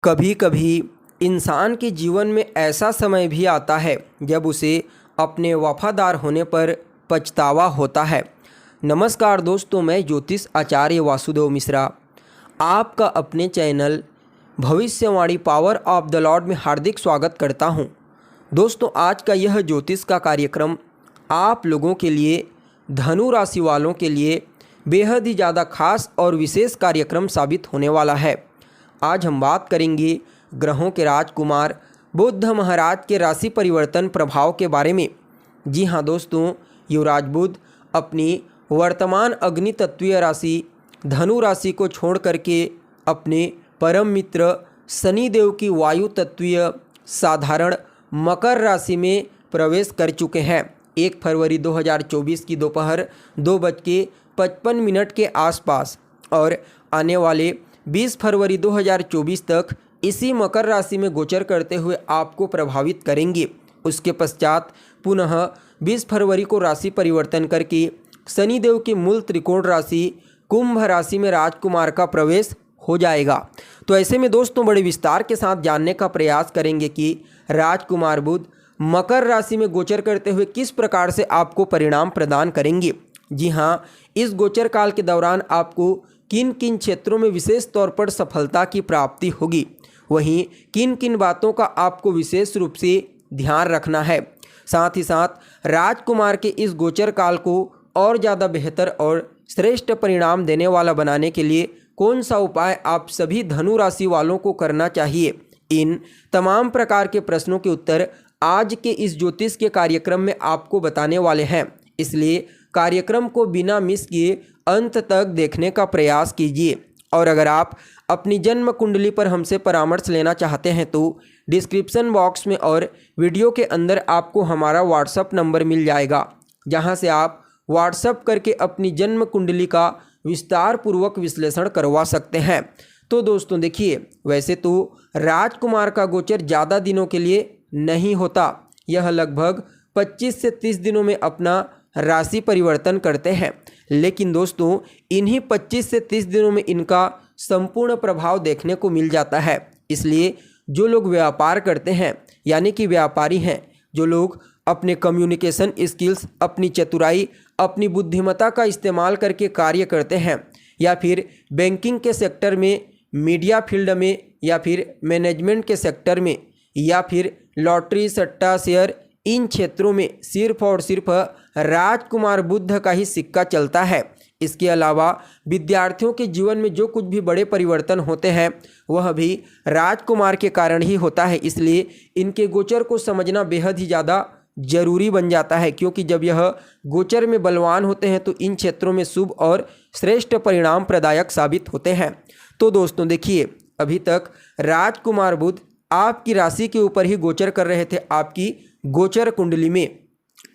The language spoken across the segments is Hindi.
कभी कभी इंसान के जीवन में ऐसा समय भी आता है जब उसे अपने वफादार होने पर पछतावा होता है। नमस्कार दोस्तों, मैं ज्योतिष आचार्य वासुदेव मिश्रा आपका अपने चैनल भविष्यवाणी पावर ऑफ द लॉर्ड में हार्दिक स्वागत करता हूं। दोस्तों, आज का यह ज्योतिष का कार्यक्रम आप लोगों के लिए, धनु राशि वालों के लिए बेहद ही ज़्यादा खास और विशेष कार्यक्रम साबित होने वाला है। आज हम बात करेंगे ग्रहों के राजकुमार बुध महाराज के राशि परिवर्तन प्रभाव के बारे में। जी हाँ दोस्तों, युवराज बुध अपनी वर्तमान अग्नि तत्वीय राशि धनु राशि को छोड़ करके अपने परम मित्र शनि देव की वायु तत्वीय साधारण मकर राशि में प्रवेश कर चुके हैं। 1 फरवरी 2024 की दोपहर 2:55 के आसपास और आने वाले 20 फरवरी 2024 तक इसी मकर राशि में गोचर करते हुए आपको प्रभावित करेंगे। उसके पश्चात पुनः 20 फरवरी को राशि परिवर्तन करके शनिदेव की मूल त्रिकोण राशि कुंभ राशि में राजकुमार का प्रवेश हो जाएगा। तो ऐसे में दोस्तों बड़े विस्तार के साथ जानने का प्रयास करेंगे कि राजकुमार बुध मकर राशि में गोचर करते हुए किस प्रकार से आपको परिणाम प्रदान करेंगे। जी हाँ, इस गोचर काल के दौरान आपको किन किन क्षेत्रों में विशेष तौर पर सफलता की प्राप्ति होगी, वहीं किन किन बातों का आपको विशेष रूप से ध्यान रखना है। साथ ही साथ राजकुमार के इस गोचर काल को और ज़्यादा बेहतर और श्रेष्ठ परिणाम देने वाला बनाने के लिए कौन सा उपाय आप सभी धनु राशि वालों को करना चाहिए, इन तमाम प्रकार के प्रश्नों के उत्तर आज के इस ज्योतिष के कार्यक्रम में आपको बताने वाले हैं। इसलिए कार्यक्रम को बिना मिस किए अंत तक देखने का प्रयास कीजिए। और अगर आप अपनी जन्म कुंडली पर हमसे परामर्श लेना चाहते हैं तो डिस्क्रिप्शन बॉक्स में और वीडियो के अंदर आपको हमारा व्हाट्सएप नंबर मिल जाएगा, जहां से आप व्हाट्सएप करके अपनी जन्म कुंडली का विस्तार पूर्वक विश्लेषण करवा सकते हैं। तो दोस्तों देखिए, वैसे तो राजकुमार का गोचर ज़्यादा दिनों के लिए नहीं होता, यह लगभग 25 से 30 दिनों में अपना राशि परिवर्तन करते हैं। लेकिन दोस्तों इन्हीं 25 से 30 दिनों में इनका संपूर्ण प्रभाव देखने को मिल जाता है। इसलिए जो लोग व्यापार करते हैं, यानी कि व्यापारी हैं, जो लोग अपने कम्युनिकेशन स्किल्स, अपनी चतुराई, अपनी बुद्धिमत्ता का इस्तेमाल करके कार्य करते हैं, या फिर बैंकिंग के सेक्टर में, मीडिया फील्ड में, या फिर मैनेजमेंट के सेक्टर में, या फिर लॉटरी, सट्टा, शेयर, इन क्षेत्रों में सिर्फ और सिर्फ राजकुमार बुध का ही सिक्का चलता है। इसके अलावा विद्यार्थियों के जीवन में जो कुछ भी बड़े परिवर्तन होते हैं वह भी राजकुमार के कारण ही होता है। इसलिए इनके गोचर को समझना बेहद ही ज़्यादा जरूरी बन जाता है, क्योंकि जब यह गोचर में बलवान होते हैं तो इन क्षेत्रों में शुभ और श्रेष्ठ परिणाम प्रदायक साबित होते हैं। तो दोस्तों देखिए, अभी तक राजकुमार बुध आपकी राशि के ऊपर ही गोचर कर रहे थे आपकी गोचर कुंडली में,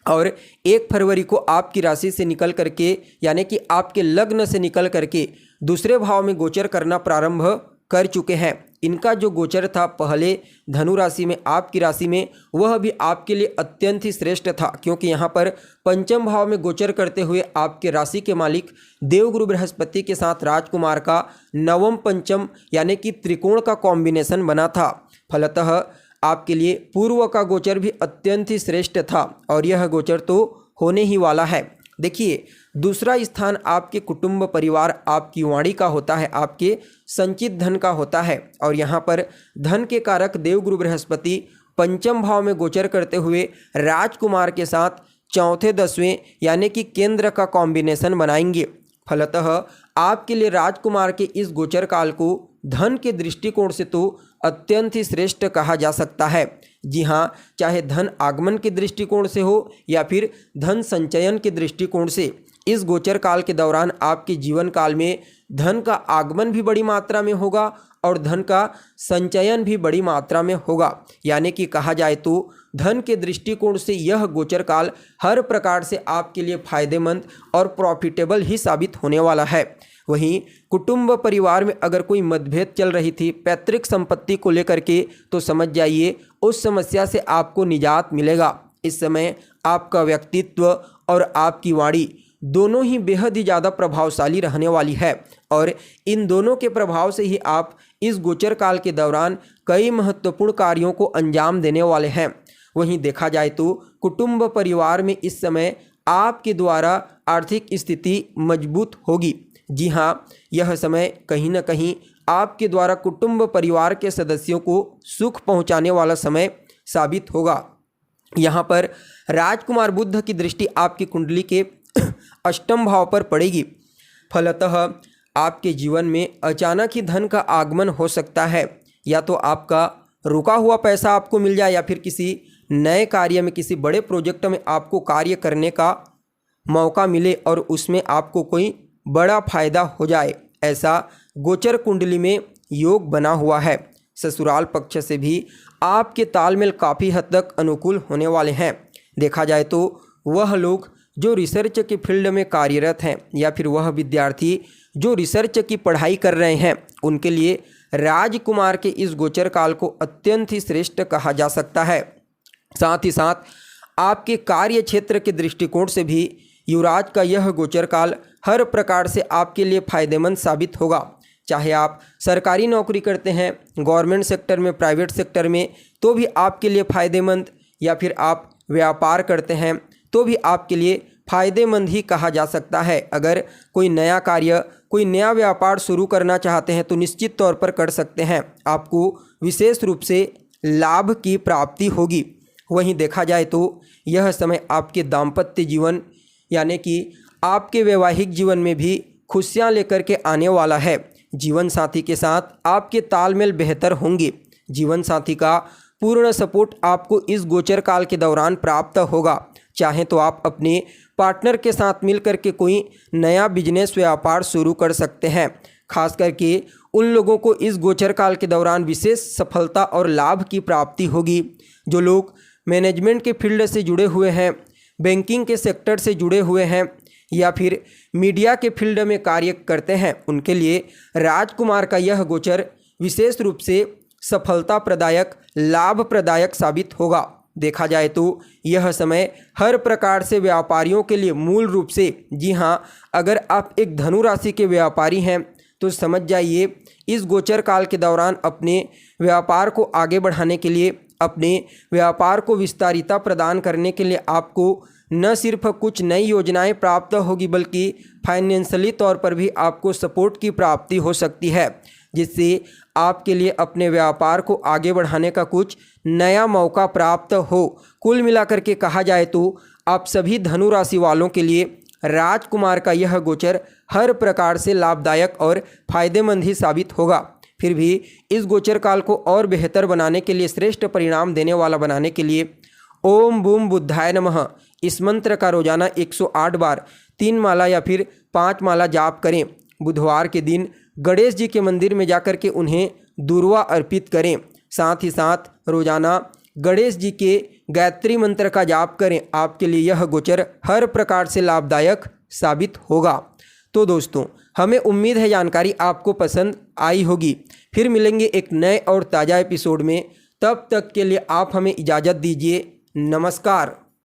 और 1 फरवरी को आपकी राशि से निकल करके, यानी कि आपके लग्न से निकल करके दूसरे भाव में गोचर करना प्रारंभ कर चुके हैं। इनका जो गोचर था पहले धनु राशि में, आपकी राशि में, वह भी आपके लिए अत्यंत ही श्रेष्ठ था, क्योंकि यहाँ पर पंचम भाव में गोचर करते हुए आपके राशि के मालिक देवगुरु बृहस्पति के साथ राजकुमार का नवम पंचम यानी कि त्रिकोण का कॉम्बिनेशन बना था। फलतः आपके लिए पूर्व का गोचर भी अत्यंत ही श्रेष्ठ था, और यह गोचर तो होने ही वाला है। देखिए, दूसरा स्थान आपके कुटुंब, परिवार, आपकी वाणी का होता है, आपके संचित धन का होता है, और यहाँ पर धन के कारक देवगुरु बृहस्पति पंचम भाव में गोचर करते हुए राजकुमार के साथ चौथे 10वें यानी कि केंद्र का कॉम्बिनेशन बनाएंगे। फलतः आपके लिए राजकुमार के इस गोचर काल को धन के दृष्टिकोण से तो अत्यंत ही श्रेष्ठ कहा जा सकता है। जी हाँ, चाहे धन आगमन के दृष्टिकोण से हो या फिर धन संचयन के दृष्टिकोण से, इस गोचर काल के दौरान आपके जीवन काल में धन का आगमन भी बड़ी मात्रा में होगा और धन का संचयन भी बड़ी मात्रा में होगा। यानी कि कहा जाए तो धन के दृष्टिकोण से यह गोचर काल हर प्रकार से आपके लिए फायदेमंद और प्रॉफिटेबल ही साबित होने वाला है। वहीं कुटुंब परिवार में अगर कोई मतभेद चल रही थी पैतृक संपत्ति को लेकर के, तो समझ जाइए उस समस्या से आपको निजात मिलेगा। इस समय आपका व्यक्तित्व और आपकी वाणी दोनों ही बेहद ही ज़्यादा प्रभावशाली रहने वाली है और इन दोनों के प्रभाव से ही आप इस गोचर काल के दौरान कई महत्वपूर्ण कार्यों को अंजाम देने वाले हैं। वहीं देखा जाए तो कुटुंब परिवार में इस समय आपके द्वारा आर्थिक स्थिति मजबूत होगी। जी हाँ, यह समय कहीं न कहीं आपके द्वारा कुटुंब परिवार के सदस्यों को सुख पहुंचाने वाला समय साबित होगा। यहाँ पर राजकुमार बुध की दृष्टि आपकी कुंडली के अष्टम भाव पर पड़ेगी। फलतः आपके जीवन में अचानक ही धन का आगमन हो सकता है। या तो आपका रुका हुआ पैसा आपको मिल जाए या फिर किसी नए कार्य में, किसी बड़े प्रोजेक्ट में आपको कार्य करने का मौका मिले और उसमें आपको कोई बड़ा फायदा हो जाए। ऐसा गोचर कुंडली में योग बना हुआ है। ससुराल पक्ष से भी आपके तालमेल काफ़ी हद तक अनुकूल होने वाले हैं। देखा जाए तो वह लोग जो रिसर्च के फील्ड में कार्यरत हैं या फिर वह विद्यार्थी जो रिसर्च की पढ़ाई कर रहे हैं, उनके लिए राजकुमार के इस गोचर काल को अत्यंत ही श्रेष्ठ कहा जा सकता है। साथ ही साथ आपके कार्य क्षेत्र के दृष्टिकोण से भी युवराज का यह गोचर काल हर प्रकार से आपके लिए फायदेमंद साबित होगा। चाहे आप सरकारी नौकरी करते हैं, गवर्नमेंट सेक्टर में, प्राइवेट सेक्टर में, तो भी आपके लिए फ़ायदेमंद, या फिर आप व्यापार करते हैं तो भी आपके लिए फ़ायदेमंद ही कहा जा सकता है। अगर कोई नया कार्य, कोई नया व्यापार शुरू करना चाहते हैं तो निश्चित तौर पर कर सकते हैं। आपको विशेष रूप से लाभ की प्राप्ति होगी। वहीं देखा जाए तो यह समय आपके दाम्पत्य जीवन यानी कि आपके वैवाहिक जीवन में भी खुशियां लेकर के आने वाला है। जीवन साथी के साथ आपके तालमेल बेहतर होंगे। जीवन साथी का पूर्ण सपोर्ट आपको इस गोचर काल के दौरान प्राप्त होगा। चाहे तो आप अपने पार्टनर के साथ मिलकर के कोई नया बिजनेस व्यापार शुरू कर सकते हैं। खास करके उन लोगों को इस गोचर काल के दौरान विशेष सफलता और लाभ की प्राप्ति होगी। जो लोग मैनेजमेंट के फील्ड से जुड़े हुए हैं, बैंकिंग के सेक्टर से जुड़े हुए हैं या फिर मीडिया के फील्ड में कार्य करते हैं, उनके लिए राजकुमार का यह गोचर विशेष रूप से सफलता प्रदायक, लाभ प्रदायक साबित होगा। देखा जाए तो यह समय हर प्रकार से व्यापारियों के लिए मूल रूप से, जी हाँ, अगर आप एक धनु राशि के व्यापारी हैं तो समझ जाइए इस गोचर काल के दौरान अपने व्यापार को आगे बढ़ाने के लिए, अपने व्यापार को विस्तारिता प्रदान करने के लिए आपको न सिर्फ कुछ नई योजनाएं प्राप्त होगी बल्कि फाइनेंशियली तौर पर भी आपको सपोर्ट की प्राप्ति हो सकती है, जिससे आपके लिए अपने व्यापार को आगे बढ़ाने का कुछ नया मौका प्राप्त हो। कुल मिलाकर के कहा जाए तो आप सभी धनु राशि वालों के लिए राजकुमार का यह गोचर हर प्रकार से लाभदायक और फायदेमंद ही साबित होगा। फिर भी इस गोचर काल को और बेहतर बनाने के लिए, श्रेष्ठ परिणाम देने वाला बनाने के लिए ओम बूम बुद्धाय नमः इस मंत्र का रोजाना 108 बार 3 माला या फिर 5 माला जाप करें। बुधवार के दिन गणेश जी के मंदिर में जाकर के उन्हें दूर्वा अर्पित करें। साथ ही साथ रोजाना गणेश जी के गायत्री मंत्र का जाप करें। आपके लिए यह गोचर हर प्रकार से लाभदायक साबित होगा। तो दोस्तों, हमें उम्मीद है जानकारी आपको पसंद आई होगी। फिर मिलेंगे एक नए और ताज़ा एपिसोड में। तब तक के लिए आप हमें इजाज़त दीजिए। नमस्कार।